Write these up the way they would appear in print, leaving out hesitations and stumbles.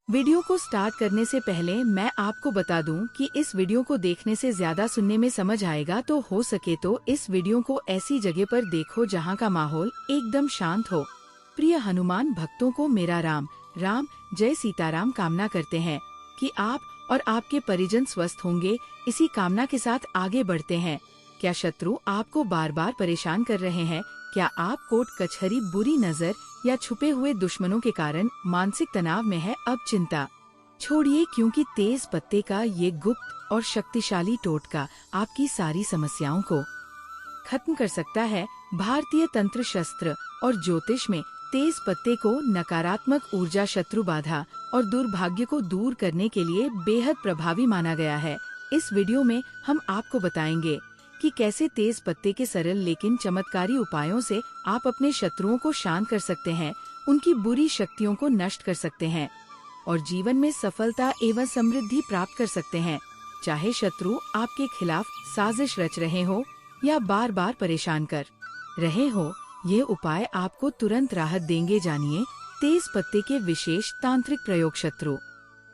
Video को start करने से पहले मैं आपको बता दूं कि इस वीडियो को देखने से ज्यादा सुनने में समझ आएगा, तो हो सके तो इस वीडियो को ऐसी जगह पर देखो जहां का माहौल एकदम शांत हो। प्रिय हनुमान भक्तों को मेरा राम राम जय सीताराम कामना करते हैं कि आप और आपके परिजन स्वस्थ होंगे। इसी कामना के साथ आगे बढ़ते हैं। क्या शत्रु आपको बार बार परेशान कर रहे हैं? क्या आप कोर्ट कचहरी, बुरी नजर या छुपे हुए दुश्मनों के कारण मानसिक तनाव में है? अब चिंता छोड़िए, क्योंकि तेज पत्ते का ये गुप्त और शक्तिशाली टोटका आपकी सारी समस्याओं को खत्म कर सकता है। भारतीय तंत्र शास्त्र और ज्योतिष में तेज पत्ते को नकारात्मक ऊर्जा, शत्रु बाधा और दुर्भाग्य को दूर करने के लिए बेहद प्रभावी माना गया है। इस वीडियो में हम आपको बताएंगे कि कैसे तेज पत्ते के सरल लेकिन चमत्कारी उपायों से आप अपने शत्रुओं को शांत कर सकते हैं, उनकी बुरी शक्तियों को नष्ट कर सकते हैं और जीवन में सफलता एवं समृद्धि प्राप्त कर सकते हैं। चाहे शत्रु आपके खिलाफ साजिश रच रहे हो या बार बार परेशान कर रहे हो, ये उपाय आपको तुरंत राहत देंगे। जानिए तेज पत्ते के विशेष तांत्रिक प्रयोग, शत्रु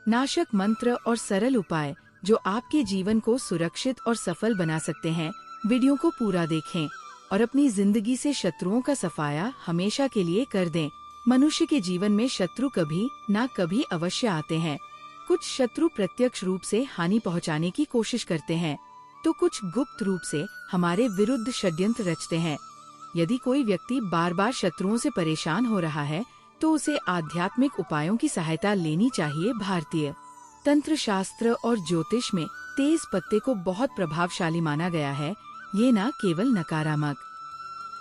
नाशक मंत्र और सरल उपाय जो आपके जीवन को सुरक्षित और सफल बना सकते हैं। वीडियो को पूरा देखें और अपनी जिंदगी से शत्रुओं का सफाया हमेशा के लिए कर दें। मनुष्य के जीवन में शत्रु कभी ना कभी अवश्य आते हैं। कुछ शत्रु प्रत्यक्ष रूप से हानि पहुंचाने की कोशिश करते हैं, तो कुछ गुप्त रूप से हमारे विरुद्ध षड्यंत्र रचते हैं। यदि कोई व्यक्ति बार बार शत्रुओं से परेशान हो रहा है, तो उसे आध्यात्मिक उपायों की सहायता लेनी चाहिए। भारतीय तंत्र शास्त्र और ज्योतिष में तेज पत्ते को बहुत प्रभावशाली माना गया है। ये न केवल नकारात्मक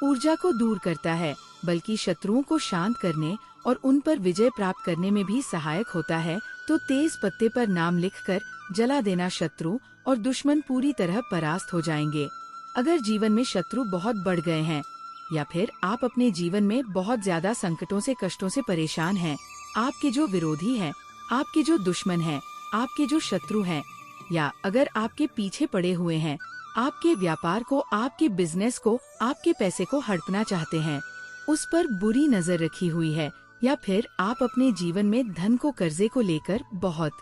ऊर्जा को दूर करता है, बल्कि शत्रुओं को शांत करने और उन पर विजय प्राप्त करने में भी सहायक होता है। तो तेज पत्ते पर नाम लिखकर जला देना, शत्रु और दुश्मन पूरी तरह परास्त हो जाएंगे। अगर जीवन में शत्रु बहुत बढ़ गए हैं या फिर आप अपने जीवन में बहुत ज्यादा संकटों से, कष्टों से परेशान हैं, आपके जो विरोधी हैं, आपके जो दुश्मन हैं, आपके जो शत्रु हैं, या अगर आपके पीछे पड़े हुए हैं, आपके व्यापार को, आपके बिजनेस को, आपके पैसे को हड़पना चाहते हैं, उस पर बुरी नजर रखी हुई है, या फिर आप अपने जीवन में धन को, कर्जे को लेकर बहुत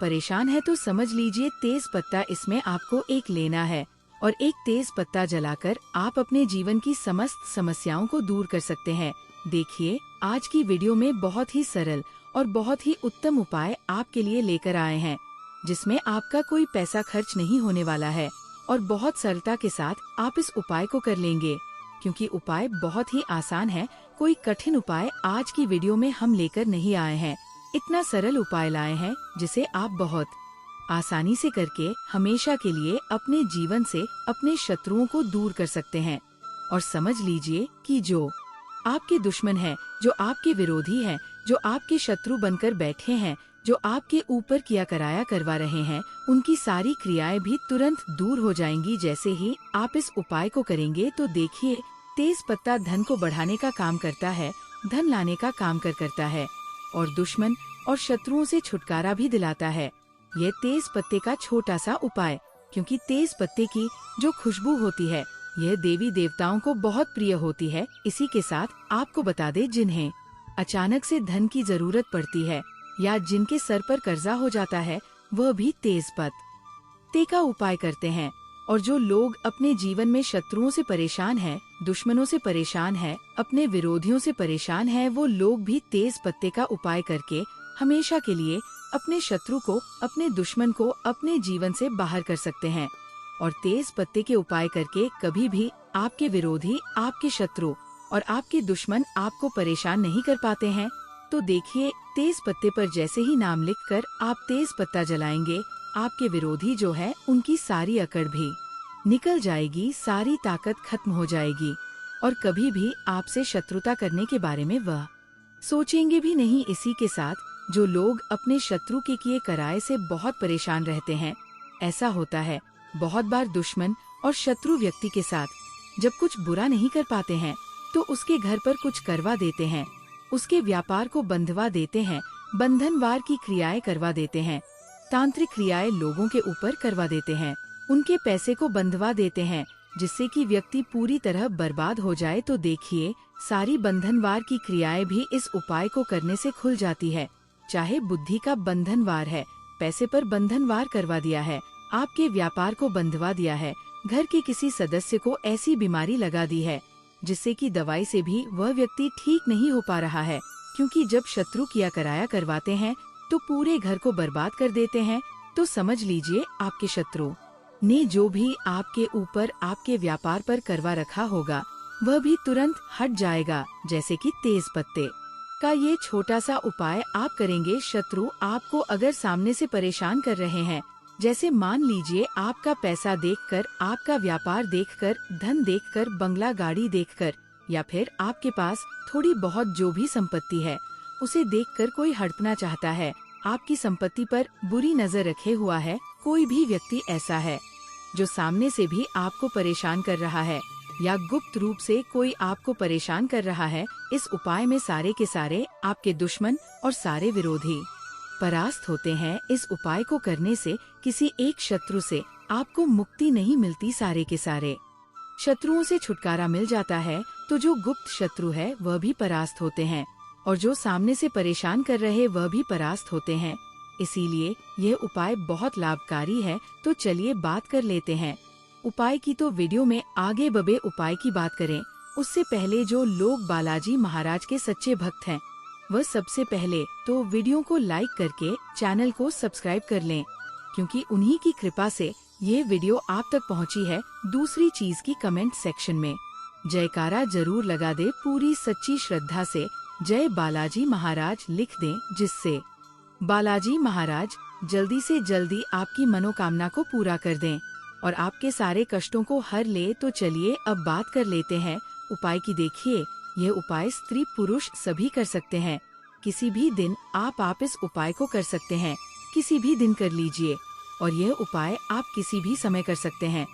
परेशान है, तो समझ लीजिए तेज पत्ता इसमें आपको एक लेना है और एक तेज पत्ता जलाकर आप अपने जीवन की समस्त समस्याओं को दूर कर सकते हैं। देखिए आज की वीडियो में बहुत ही सरल और बहुत ही उत्तम उपाय आपके लिए लेकर आए हैं, जिसमें आपका कोई पैसा खर्च नहीं होने वाला है और बहुत सरलता के साथ आप इस उपाय को कर लेंगे, क्योंकि उपाय बहुत ही आसान है। कोई कठिन उपाय आज की वीडियो में हम लेकर नहीं आए हैं। इतना सरल उपाय लाए हैं जिसे आप बहुत आसानी से करके हमेशा के लिए अपने जीवन से अपने शत्रुओं को दूर कर सकते हैं। और समझ लीजिए कि जो आपके दुश्मन हैं, जो आपके विरोधी हैं, जो आपके शत्रु बनकर बैठे हैं, जो आपके ऊपर किया कराया करवा रहे हैं, उनकी सारी क्रियाएं भी तुरंत दूर हो जाएंगी जैसे ही आप इस उपाय को करेंगे। तो देखिए तेज पत्ता धन को बढ़ाने का काम करता है, धन लाने का काम करता है और दुश्मन और शत्रुओं से छुटकारा भी दिलाता है। यह तेज पत्ते का छोटा सा उपाय, क्योंकि तेज पत्ते की जो खुशबू होती है, यह देवी देवताओं को बहुत प्रिय होती है। इसी के साथ आपको बता दे, जिन्हें अचानक से धन की जरूरत पड़ती है या जिनके सर पर कर्जा हो जाता है, वह भी तेज पत्ते का उपाय करते हैं। और जो लोग अपने जीवन में शत्रुओं से परेशान हैं, दुश्मनों से परेशान हैं, अपने विरोधियों से परेशान हैं, वो लोग भी तेज पत्ते का उपाय करके हमेशा के लिए अपने शत्रु को, अपने दुश्मन को अपने जीवन से बाहर कर सकते हैं। और तेज पत्ते के उपाय करके कभी भी आपके विरोधी, आपके शत्रु और आपके दुश्मन आपको परेशान नहीं कर पाते हैं। तो देखिए तेज पत्ते पर जैसे ही नाम लिखकर आप तेज पत्ता जलाएंगे, आपके विरोधी जो है उनकी सारी अकड़ भी निकल जाएगी, सारी ताकत खत्म हो जाएगी और कभी भी आपसे शत्रुता करने के बारे में वह सोचेंगे भी नहीं। इसी के साथ जो लोग अपने शत्रु के किए कराए से बहुत परेशान रहते हैं, ऐसा होता है बहुत बार दुश्मन और शत्रु व्यक्ति के साथ जब कुछ बुरा नहीं कर पाते हैं, तो उसके घर पर कुछ करवा देते हैं, उसके व्यापार को बंधवा देते हैं, बंधनवार की क्रियाएं करवा देते हैं, तांत्रिक क्रियाएं लोगों के ऊपर करवा देते हैं, उनके पैसे को बंधवा देते हैं, जिससे कि व्यक्ति पूरी तरह बर्बाद हो जाए। तो देखिए सारी बंधनवार की क्रियाएं भी इस उपाय को करने से खुल जाती है चाहे बुद्धि का बंधनवार है, पैसे पर बंधनवार करवा दिया है, आपके व्यापार को बंधवा दिया है, घर के किसी सदस्य को ऐसी बीमारी लगा दी है जिससे कि दवाई से भी वह व्यक्ति ठीक नहीं हो पा रहा है, क्योंकि जब शत्रु किया कराया करवाते हैं तो पूरे घर को बर्बाद कर देते हैं। तो समझ लीजिए आपके शत्रु ने जो भी आपके ऊपर, आपके व्यापार पर करवा रखा होगा वह भी तुरंत हट जाएगा, जैसे कि तेज पत्ते का ये छोटा सा उपाय आप करेंगे। शत्रु आपको अगर सामने से परेशान कर रहे हैं, जैसे मान लीजिए आपका पैसा देखकर, आपका व्यापार देखकर, धन देखकर, बंगला गाड़ी देखकर, या फिर आपके पास थोड़ी बहुत जो भी संपत्ति है उसे देखकर कोई हड़पना चाहता है, आपकी संपत्ति पर बुरी नजर रखे हुआ है, कोई भी व्यक्ति ऐसा है जो सामने से भी आपको परेशान कर रहा है या गुप्त रूप से कोई आपको परेशान कर रहा है, इस उपाय में सारे के सारे आपके दुश्मन और सारे विरोधी परास्त होते हैं। इस उपाय को करने से किसी एक शत्रु से आपको मुक्ति नहीं मिलती, सारे के सारे शत्रुओं से छुटकारा मिल जाता है। तो जो गुप्त शत्रु है वह भी परास्त होते हैं और जो सामने से परेशान कर रहे वह भी परास्त होते हैं। इसीलिए यह उपाय बहुत लाभकारी है। तो चलिए बात कर लेते हैं उपाय की। तो वीडियो में आगे बबे उपाय की बात करें उससे पहले जो लोग बालाजी महाराज के सच्चे भक्त हैं वह सबसे पहले तो वीडियो को लाइक करके चैनल को सब्सक्राइब कर लें, क्योंकि उन्हीं की कृपा से ये वीडियो आप तक पहुंची है। दूसरी चीज की कमेंट सेक्शन में जयकारा जरूर लगा दे, पूरी सच्ची श्रद्धा से जय बालाजी महाराज लिख दें, जिससे बालाजी महाराज जल्दी से जल्दी आपकी मनोकामना को पूरा कर दें और आपके सारे कष्टों को हर ले। तो चलिए अब बात कर लेते हैं उपाय की। देखिए यह उपाय स्त्री पुरुष सभी कर सकते हैं। किसी भी दिन आप इस उपाय को कर सकते हैं, किसी भी दिन कर लीजिए और यह उपाय आप किसी भी समय कर सकते हैं।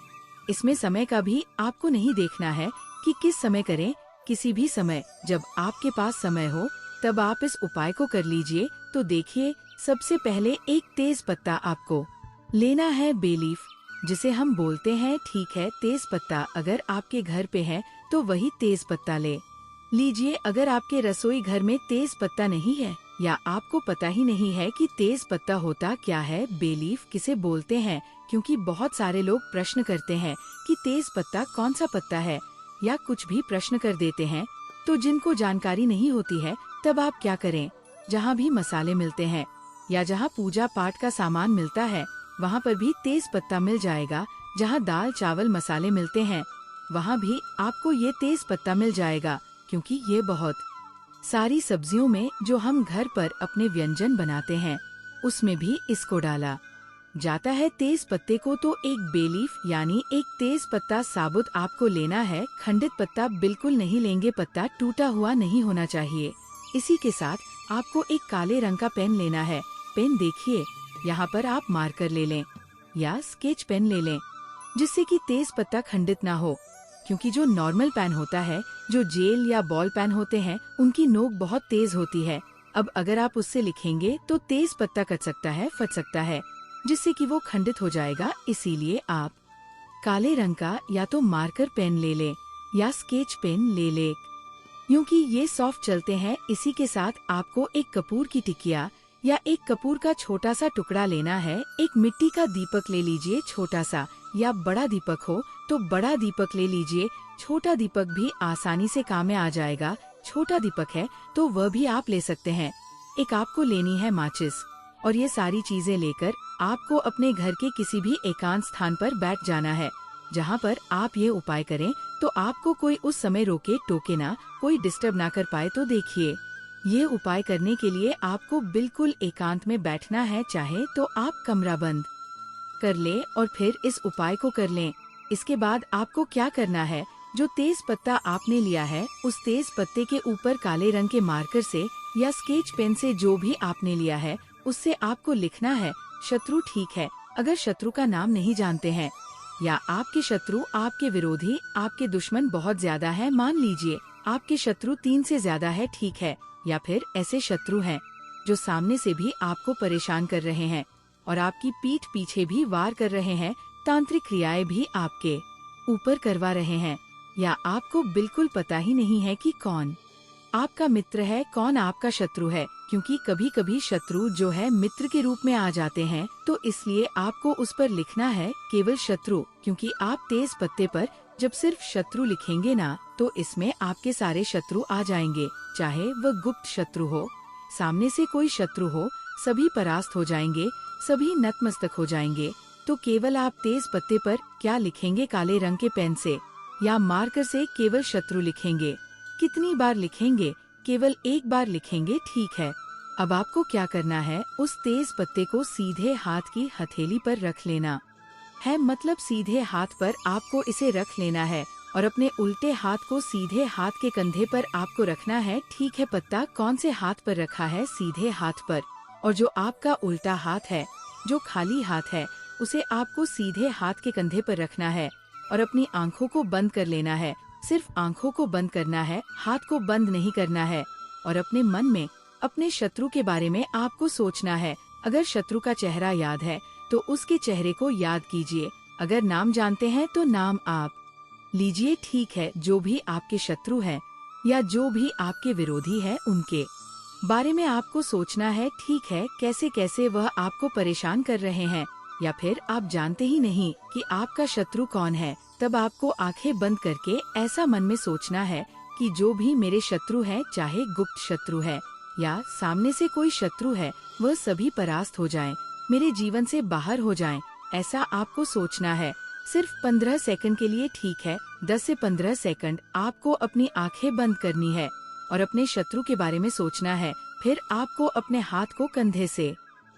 इसमें समय का भी आपको नहीं देखना है कि किस समय करें, किसी भी समय जब आपके पास समय हो तब आप इस उपाय को कर लीजिए। तो देखिए सबसे पहले एक तेज पत्ता आपको लेना है, बेलीफ जिसे हम बोलते हैं, ठीक है। तेज पत्ता अगर आपके घर पे है तो वही तेज पत्ता ले लीजिए। अगर आपके रसोई घर में तेज पत्ता नहीं है या आपको पता ही नहीं है कि तेज पत्ता होता क्या है, बेलीफ किसे बोलते हैं, क्योंकि बहुत सारे लोग प्रश्न करते हैं कि तेज पत्ता कौन सा पत्ता है या कुछ भी प्रश्न कर देते हैं। तो जिनको जानकारी नहीं होती है तब आप क्या करें, जहाँ भी मसाले मिलते हैं या जहाँ पूजा पाठ का सामान मिलता है वहाँ पर भी तेज पत्ता मिल जाएगा। जहाँ दाल चावल मसाले मिलते हैं वहाँ भी आपको ये तेज पत्ता मिल जाएगा, क्योंकि ये बहुत सारी सब्जियों में जो हम घर पर अपने व्यंजन बनाते हैं उसमें भी इसको डाला जाता है, तेज पत्ते को। तो एक बेलीफ यानी एक तेज पत्ता साबुत आपको लेना है, खंडित पत्ता बिल्कुल नहीं लेंगे, पत्ता टूटा हुआ नहीं होना चाहिए। इसी के साथ आपको एक काले रंग का पेन लेना है। पेन देखिए यहाँ पर आप मार्कर ले लें या स्केच पेन ले लें, जिससे कि तेज पत्ता खंडित ना हो, क्योंकि जो नॉर्मल पेन होता है, जो जेल या बॉल पेन होते हैं, उनकी नोक बहुत तेज होती है। अब अगर आप उससे लिखेंगे तो तेज पत्ता कट सकता है, फट सकता है, जिससे कि वो खंडित हो जाएगा। इसीलिए आप काले रंग का या तो मार्कर पेन ले लें या स्केच पेन ले लें, क्योंकि ये सॉफ्ट चलते हैं। इसी के साथ आपको एक कपूर की टिकिया या एक कपूर का छोटा सा टुकड़ा लेना है। एक मिट्टी का दीपक ले लीजिए, छोटा सा, या बड़ा दीपक हो तो बड़ा दीपक ले लीजिए। छोटा दीपक भी आसानी से काम में आ जाएगा। छोटा दीपक है तो वह भी आप ले सकते हैं। एक आपको लेनी है माचिस, और ये सारी चीजें लेकर आपको अपने घर के किसी भी एकांत स्थान पर बैठ जाना है, जहाँ पर आप ये उपाय करें तो आपको कोई उस समय रोके टोके ना, कोई डिस्टर्ब ना कर पाए। तो देखिए ये उपाय करने के लिए आपको बिल्कुल एकांत में बैठना है, चाहे तो आप कमरा बंद कर ले और फिर इस उपाय को कर लें। इसके बाद आपको क्या करना है, जो तेज पत्ता आपने लिया है उस तेज पत्ते के ऊपर काले रंग के मार्कर से या स्केच पेन से, जो भी आपने लिया है उससे आपको लिखना है शत्रु, ठीक है। अगर शत्रु का नाम नहीं जानते हैं या आपके शत्रु, आपके विरोधी, आपके दुश्मन बहुत ज्यादा है, मान लीजिए आपके शत्रु 3 से ज्यादा है, ठीक है, या फिर ऐसे शत्रु हैं जो सामने से भी आपको परेशान कर रहे हैं और आपकी पीठ पीछे भी वार कर रहे हैं, तांत्रिक क्रियाएं भी आपके ऊपर करवा रहे हैं, या आपको बिल्कुल पता ही नहीं है कि कौन आपका मित्र है, कौन आपका शत्रु है, क्योंकि कभी कभी शत्रु जो है मित्र के रूप में आ जाते हैं। तो इसलिए आपको उस पर लिखना है केवल शत्रु, क्योंकि आप तेज पत्ते पर जब सिर्फ शत्रु लिखेंगे ना, तो इसमें आपके सारे शत्रु आ जाएंगे, चाहे वह गुप्त शत्रु हो, सामने से कोई शत्रु हो, सभी परास्त हो जाएंगे, सभी नतमस्तक हो जाएंगे। तो केवल आप तेज पत्ते पर क्या लिखेंगे, काले रंग के पेन से या मार्कर से केवल शत्रु लिखेंगे। कितनी बार लिखेंगे? केवल एक बार लिखेंगे, ठीक है। अब आपको क्या करना है, उस तेज पत्ते को सीधे हाथ की हथेली पर रख लेना है, मतलब सीधे हाथ पर आपको इसे रख लेना है और अपने उल्टे हाथ को सीधे हाथ के कंधे पर आपको रखना है, ठीक है। पत्ता कौन से हाथ पर रखा है? सीधे हाथ पर। और जो आपका उल्टा हाथ है, जो खाली हाथ है, उसे आपको सीधे हाथ के कंधे पर रखना है और अपनी आंखों को बंद कर लेना है। सिर्फ आंखों को बंद करना है, हाथ को बंद नहीं करना है। और अपने मन में अपने शत्रु के बारे में आपको सोचना है। अगर शत्रु का चेहरा याद है तो उसके चेहरे को याद कीजिए। अगर नाम जानते हैं तो नाम आप लीजिए, ठीक है। जो भी आपके शत्रु हैं या जो भी आपके विरोधी है, उनके बारे में आपको सोचना है, ठीक है। कैसे कैसे वह आपको परेशान कर रहे हैं, या फिर आप जानते ही नहीं कि आपका शत्रु कौन है। तब आपको आंखें बंद करके ऐसा मन में सोचना है कि जो भी मेरे शत्रु है, चाहे गुप्त शत्रु है या सामने से कोई शत्रु है, वह सभी परास्त हो जाएं, मेरे जीवन से बाहर हो जाएं। ऐसा आपको सोचना है। सिर्फ 15 सेकंड के लिए, ठीक है। 10 से 15 सेकंड आपको अपनी आंखें बंद करनी है और अपने शत्रु के बारे में सोचना है। फिर आपको अपने हाथ को कंधे से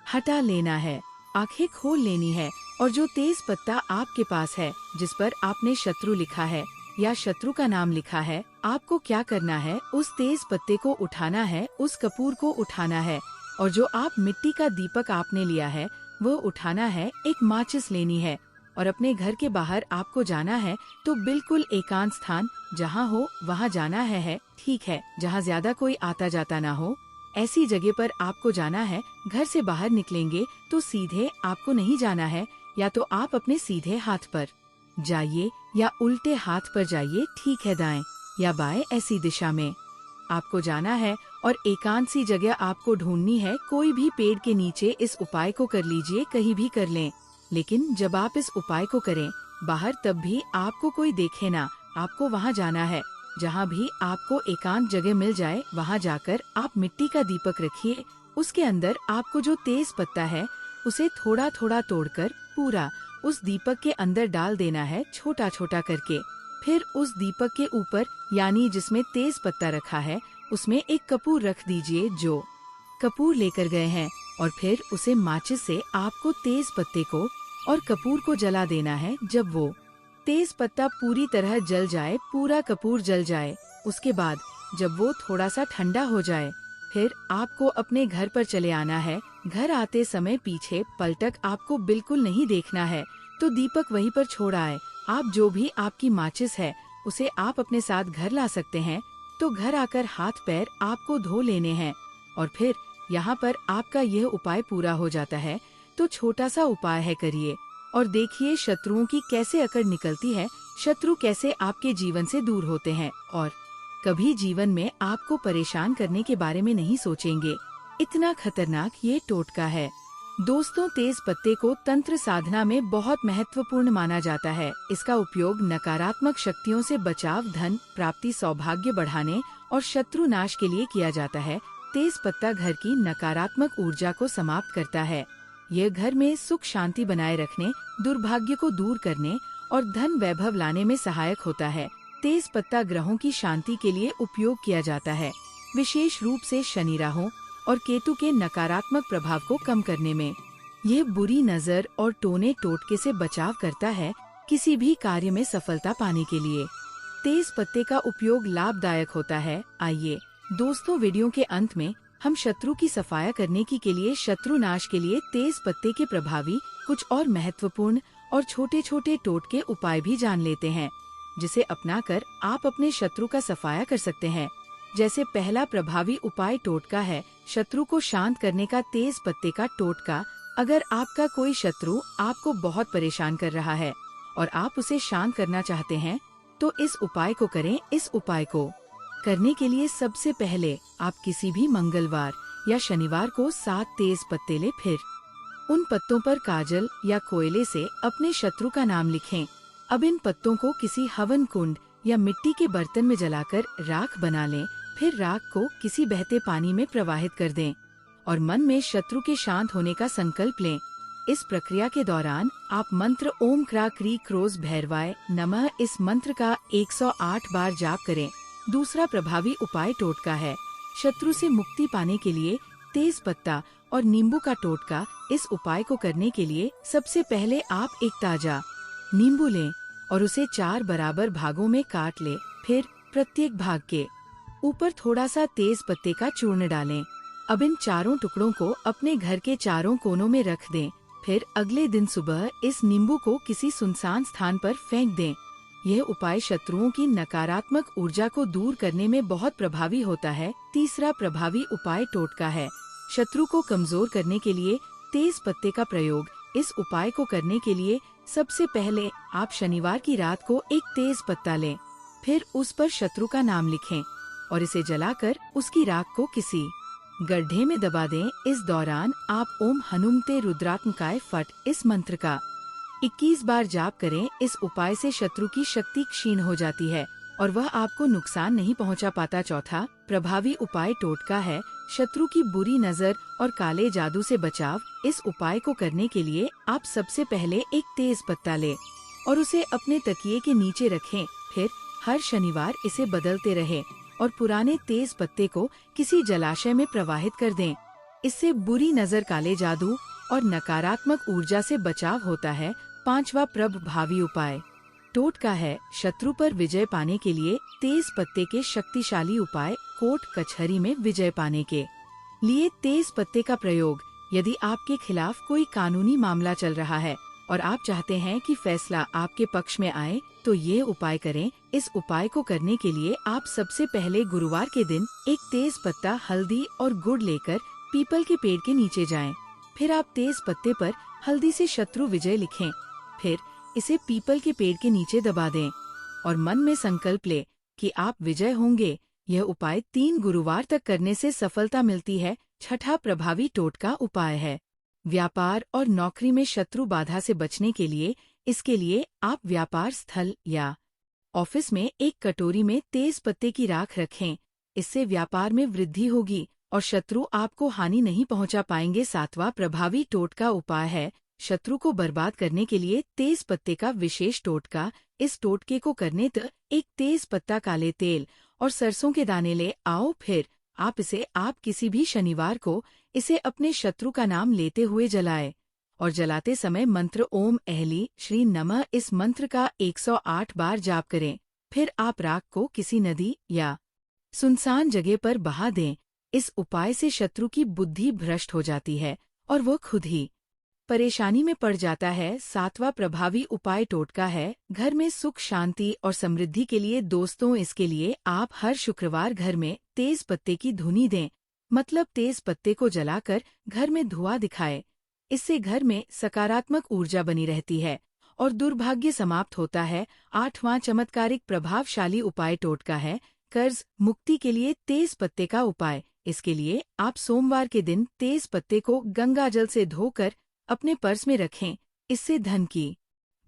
हटा लेना है, आंखें खोल लेनी है और जो तेज पत्ता आपके पास है, जिस पर आपने शत्रु लिखा है या शत्रु का नाम लिखा है, आपको क्या करना है, उस तेज पत्ते को उठाना है, उस कपूर को उठाना है और जो आप मिट्टी का दीपक आपने लिया है वो उठाना है। एक माचिस लेनी है और अपने घर के बाहर आपको जाना है। तो बिल्कुल एकांत स्थान जहाँ हो वहाँ जाना है, ठीक है। जहाँ ज्यादा कोई आता जाता ना हो, ऐसी जगह पर आपको जाना है। घर से बाहर निकलेंगे तो सीधे आपको नहीं जाना है, या तो आप अपने सीधे हाथ पर जाइए या उल्टे हाथ पर जाइए, ठीक है। दाएं या बाएं ऐसी दिशा में आपको जाना है और एकांत सी जगह आपको ढूंढनी है। कोई भी पेड़ के नीचे इस उपाय को कर लीजिए, कहीं भी कर लें, लेकिन जब आप इस उपाय को करें बाहर, तब भी आपको कोई देखे ना। आपको वहाँ जाना है, जहाँ भी आपको एकांत जगह मिल जाए, वहाँ जाकर आप मिट्टी का दीपक रखिए। उसके अंदर आपको जो तेज पत्ता है उसे थोड़ा थोड़ा तोड़कर पूरा उस दीपक के अंदर डाल देना है, छोटा छोटा करके। फिर उस दीपक के ऊपर, यानी जिसमें तेज पत्ता रखा है, उसमें एक कपूर रख दीजिए जो कपूर लेकर गए हैं, और फिर उसे माचिस से आपको तेज पत्ते को और कपूर को जला देना है। जब वो तेज पत्ता पूरी तरह जल जाए, पूरा कपूर जल जाए, उसके बाद जब वो थोड़ा सा ठंडा हो जाए, फिर आपको अपने घर पर चले आना है। घर आते समय पीछे पलटक आपको बिल्कुल नहीं देखना है, तो दीपक वहीं पर छोड़ आए। आप जो भी आपकी माचिस है उसे आप अपने साथ घर ला सकते हैं। तो घर आकर हाथ पैर आपको धो लेने हैं और फिर यहाँ पर आपका यह उपाय पूरा हो जाता है। तो छोटा सा उपाय है, करिए और देखिए शत्रुओं की कैसे अकड़ निकलती है, शत्रु कैसे आपके जीवन से दूर होते हैं और कभी जीवन में आपको परेशान करने के बारे में नहीं सोचेंगे। इतना खतरनाक ये टोटका है। दोस्तों, तेज पत्ते को तंत्र साधना में बहुत महत्वपूर्ण माना जाता है। इसका उपयोग नकारात्मक शक्तियों से बचाव, धन प्राप्ति, सौभाग्य बढ़ाने और शत्रु नाश के लिए किया जाता है। तेज पत्ता घर की नकारात्मक ऊर्जा को समाप्त करता है। यह घर में सुख शांति बनाए रखने, दुर्भाग्य को दूर करने और धन वैभव लाने में सहायक होता है। तेज पत्ता ग्रहों की शांति के लिए उपयोग किया जाता है, विशेष रूप से शनि, राहु और केतु के नकारात्मक प्रभाव को कम करने में। यह बुरी नजर और टोने टोटके से बचाव करता है, किसी भी कार्य में सफलता पाने के लिए तेज पत्ते का उपयोग लाभदायक होता है। आइए दोस्तों, वीडियो के अंत में हम शत्रु की सफाया करने के लिए, शत्रु नाश के लिए तेज पत्ते के प्रभावी कुछ और महत्वपूर्ण और छोटे छोटे टोटके उपाय भी जान लेते हैं, जिसे अपनाकर आप अपने शत्रु का सफाया कर सकते हैं। जैसे पहला प्रभावी उपाय टोटका है शत्रु को शांत करने का, तेज पत्ते का टोटका। अगर आपका कोई शत्रु आपको बहुत परेशान कर रहा है और आप उसे शांत करना चाहते हैं, तो इस उपाय को करें। इस उपाय को करने के लिए सबसे पहले आप किसी भी मंगलवार या शनिवार को 7 तेज पत्ते लें, फिर उन पत्तों पर काजल या कोयले से अपने शत्रु का नाम लिखें। अब इन पत्तों को किसी हवन कुंड या मिट्टी के बर्तन में जलाकर राख बना लें। फिर राख को किसी बहते पानी में प्रवाहित कर दें और मन में शत्रु के शांत होने का संकल्प लें। इस प्रक्रिया के दौरान आप मंत्र ओम क्रा क्री क्रोज भैरवाय नमः इस मंत्र का 108 बार जाप करें। दूसरा प्रभावी उपाय टोटका है। शत्रु से मुक्ति पाने के लिए तेज पत्ता और नींबू का टोटका। इस उपाय को करने के लिए सबसे पहले आप एक ताजा नींबू लें और उसे 4 बराबर भागों में काट लें। फिर प्रत्येक भाग के ऊपर थोड़ा सा तेज पत्ते का चूर्ण डालें। अब इन चारों टुकड़ों को अपने घर के चारों कोनों में रख दें। फिर अगले दिन सुबह इस नींबू को किसी सुनसान स्थान पर फेंक दें। यह उपाय शत्रुओं की नकारात्मक ऊर्जा को दूर करने में बहुत प्रभावी होता है। तीसरा प्रभावी उपाय टोटका है। शत्रु को कमजोर करने के लिए तेज पत्ते का प्रयोग। इस उपाय को करने के लिए सबसे पहले आप शनिवार की रात को एक तेज पत्ता लें, फिर उस पर शत्रु का नाम लिखें और इसे जलाकर उसकी राख को किसी गड्ढे में दबा दें। इस दौरान आप ओम हनुमते रुद्रात्मकाय फट इस मंत्र का 21 बार जाप करें। इस उपाय से शत्रु की शक्ति क्षीण हो जाती है और वह आपको नुकसान नहीं पहुंचा पाता। चौथा प्रभावी उपाय टोटका है। शत्रु की बुरी नजर और काले जादू से बचाव। इस उपाय को करने के लिए आप सबसे पहले एक तेज पत्ता लें और उसे अपने तकिए के नीचे रखें। फिर हर शनिवार इसे बदलते रहें और पुराने तेज पत्ते को किसी जलाशय में प्रवाहित कर दें। इससे बुरी नजर, काले जादू और नकारात्मक ऊर्जा से बचाव होता है। पांचवा प्रभावी उपाय टोटका है। शत्रु पर विजय पाने के लिए तेज पत्ते के शक्तिशाली उपाय। कोर्ट कचहरी में विजय पाने के लिए तेज पत्ते का प्रयोग। यदि आपके खिलाफ कोई कानूनी मामला चल रहा है और आप चाहते हैं कि फैसला आपके पक्ष में आए, तो ये उपाय करें। इस उपाय को करने के लिए आप सबसे पहले गुरुवार के दिन एक तेज पत्ता, हल्दी और गुड़ लेकर पीपल के पेड़ के नीचे जाएं। फिर आप तेज पत्ते पर हल्दी से शत्रु विजय लिखें। फिर इसे पीपल के पेड़ के नीचे दबा दें और मन में संकल्प ले कि आप विजय होंगे। यह उपाय 3 गुरुवार तक करने से सफलता मिलती है। छठा प्रभावी टोटका उपाय है व्यापार और नौकरी में शत्रु बाधा से बचने के लिए। इसके लिए आप व्यापार स्थल या ऑफिस में एक कटोरी में तेज पत्ते की राख रखें। इससे व्यापार में वृद्धि होगी और शत्रु आपको हानि नहीं पहुंचा पाएंगे। सातवां प्रभावी टोटका उपाय है शत्रु को बर्बाद करने के लिए तेज पत्ते का विशेष टोटका। इस टोटके को करने तक एक तेज पत्ता, काले तेल और सरसों के दाने ले आओ। फिर आप किसी भी शनिवार को इसे अपने शत्रु का नाम लेते हुए जलाए और जलाते समय मंत्र ओम एहली श्री नमः इस मंत्र का 108 बार जाप करें। फिर आप राख को किसी नदी या सुनसान जगह पर बहा दें। इस उपाय से शत्रु की बुद्धि भ्रष्ट हो जाती है और वह खुद ही परेशानी में पड़ जाता है। सातवां प्रभावी उपाय टोटका है घर में सुख, शांति और समृद्धि के लिए। दोस्तों, इसके लिए आप हर शुक्रवार घर में तेज पत्ते की धुनी दें, मतलब तेज पत्ते को जलाकर घर में धुआं दिखाए। इससे घर में सकारात्मक ऊर्जा बनी रहती है और दुर्भाग्य समाप्त होता है। आठवां चमत्कारिक प्रभावशाली उपाय टोटका है कर्ज मुक्ति के लिए तेज पत्ते का उपाय। इसके लिए आप सोमवार के दिन तेज पत्ते को गंगा जल से धोकर अपने पर्स में रखें। इससे धन की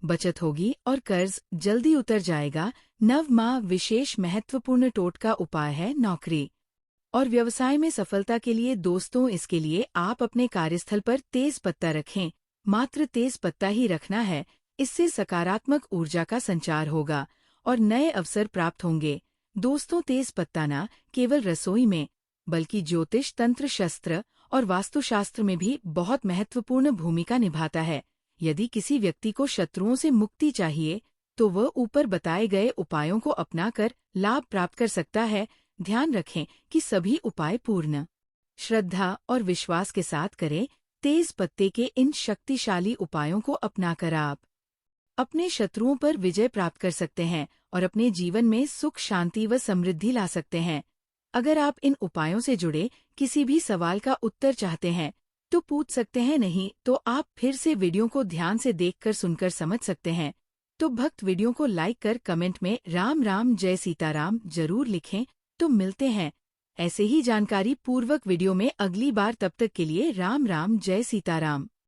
बचत होगी और कर्ज जल्दी उतर जाएगा। नववां विशेष महत्वपूर्ण टोटका उपाय है नौकरी और व्यवसाय में सफलता के लिए। दोस्तों, इसके लिए आप अपने कार्यस्थल पर तेज पत्ता रखें। मात्र तेज पत्ता ही रखना है। इससे सकारात्मक ऊर्जा का संचार होगा और नए अवसर प्राप्त होंगे। दोस्तों, तेज पत्ता न केवल रसोई में बल्कि ज्योतिष, तंत्र, शस्त्र और वास्तुशास्त्र में भी बहुत महत्वपूर्ण भूमिका निभाता है। यदि किसी व्यक्ति को शत्रुओं से मुक्ति चाहिए तो वह ऊपर बताए गए उपायों को अपनाकर लाभ प्राप्त कर सकता है। ध्यान रखें कि सभी उपाय पूर्ण श्रद्धा और विश्वास के साथ करें। तेज पत्ते के इन शक्तिशाली उपायों को अपनाकर आप अपने शत्रुओं पर विजय प्राप्त कर सकते हैं और अपने जीवन में सुख, शांति व समृद्धि ला सकते हैं। अगर आप इन उपायों से जुड़े किसी भी सवाल का उत्तर चाहते हैं तो पूछ सकते हैं, नहीं तो आप फिर से वीडियो को ध्यान से देखकर सुनकर समझ सकते हैं। तो भक्त वीडियो को लाइक कर कमेंट में राम राम जय सीताराम जरूर लिखें तो मिलते हैं ऐसे ही जानकारी पूर्वक वीडियो में अगली बार। तब तक के लिए राम राम, जय सीताराम।